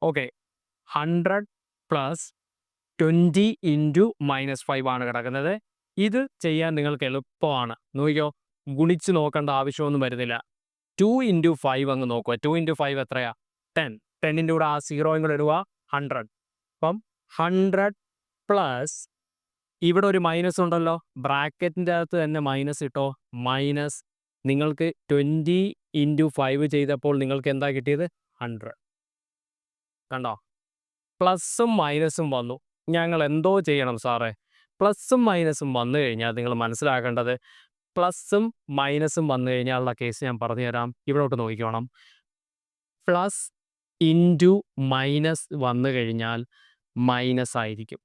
Okay. 100 plus 20 into -5 ആണ് കിടക്കുന്നത്. ഇത് ചെയ്യാൻ നിങ്ങൾക്ക് എളുപ്പമാണ്. നോക്കിക്കോ, ഗുണിച്ച് നോക്കേണ്ട ആവശ്യമൊന്നും വരുന്നില്ല. 2 ഇൻറ്റു 5 അങ്ങ് നോക്കുക. 2 ഇൻറ്റു 5 എത്രയാ? 10. 10ൻ്റെ കൂടെ ആ സീറോയും കൂടെ ഇടുക, 100. അപ്പം 100 പ്ലസ് ഇവിടെ ഒരു മൈനസ് ഉണ്ടല്ലോ, ബ്രാക്കറ്റിൻ്റെ അകത്ത് തന്നെ മൈനസ് ഇട്ടോ. മൈനസ് നിങ്ങൾക്ക് 20 ഇൻറ്റു 5 ചെയ്തപ്പോൾ നിങ്ങൾക്ക് എന്താ കിട്ടിയത്? 100. കണ്ടോ? പ്ലസും മൈനസും വന്നു. ഞങ്ങൾ എന്തോ ചെയ്യണം സാറേ? പ്ലസും മൈനസും വന്നു കഴിഞ്ഞാൽ നിങ്ങൾ മനസ്സിലാക്കേണ്ടത്, പ്ലസും മൈനസും വന്നു കഴിഞ്ഞാലുള്ള കേസ് ഞാൻ പറഞ്ഞുതരാം. ഇവിടോട്ട് നോക്കിക്കോണം. പ്ലസ് ഇൻറ്റു മൈനസ് വന്നു കഴിഞ്ഞാൽ മൈനസ് ആയിരിക്കും.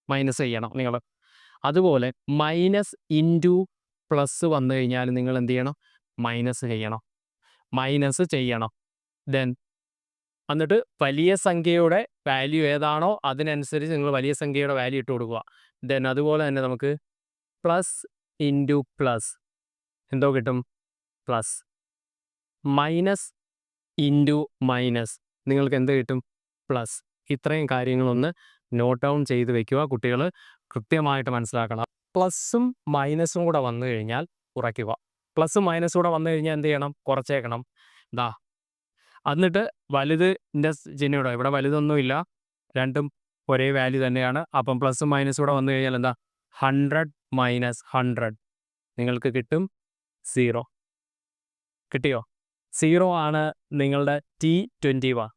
മൈനസ് ചെയ്യണം നിങ്ങൾ. അതുപോലെ മൈനസ് ഇൻറ്റു പ്ലസ് വന്നു കഴിഞ്ഞാൽ നിങ്ങൾ എന്ത് ചെയ്യണം? മൈനസ് ചെയ്യണം. മൈനസ് ചെയ്യണം. ദെൻ എന്നിട്ട് വലിയ സംഖ്യയുടെ വാല്യൂ ഏതാണോ അതിനനുസരിച്ച് നിങ്ങൾ വലിയ സംഖ്യയുടെ വാല്യൂ ഇട്ട് കൊടുക്കുക. ദെൻ അതുപോലെ തന്നെ നമുക്ക് പ്ലസ് ഇൻറ്റു പ്ലസ് എന്തോ കിട്ടും? പ്ലസ്. മൈനസ് ഇൻറ്റു മൈനസ് നിങ്ങൾക്ക് എന്ത് കിട്ടും? പ്ലസ്. ഇത്രയും കാര്യങ്ങളൊന്ന് നോട്ട് ഡൗൺ ചെയ്ത് വെക്കുക. കുട്ടികൾ കൃത്യമായിട്ട് മനസ്സിലാക്കണം. പ്ലസും മൈനസും കൂടെ വന്നു കഴിഞ്ഞാൽ കുറയ്ക്കുക. പ്ലസും മൈനസും കൂടെ വന്നു കഴിഞ്ഞാൽ എന്ത് ചെയ്യണം? കുറച്ചേക്കണം. ദാ എന്നിട്ട് വലുതിൻ്റെ ചിഹ്നം ഇവിടെ വലുതൊന്നുമില്ല, രണ്ടും ഒരേ വാല്യൂ തന്നെയാണ്. അപ്പം പ്ലസും മൈനസും കൂടെ വന്നു കഴിഞ്ഞാൽ എന്താ? 100 മൈനസ് 100 നിങ്ങൾക്ക് കിട്ടും 0. കിട്ടിയോ? 0 ആണ് നിങ്ങളുടെ T21.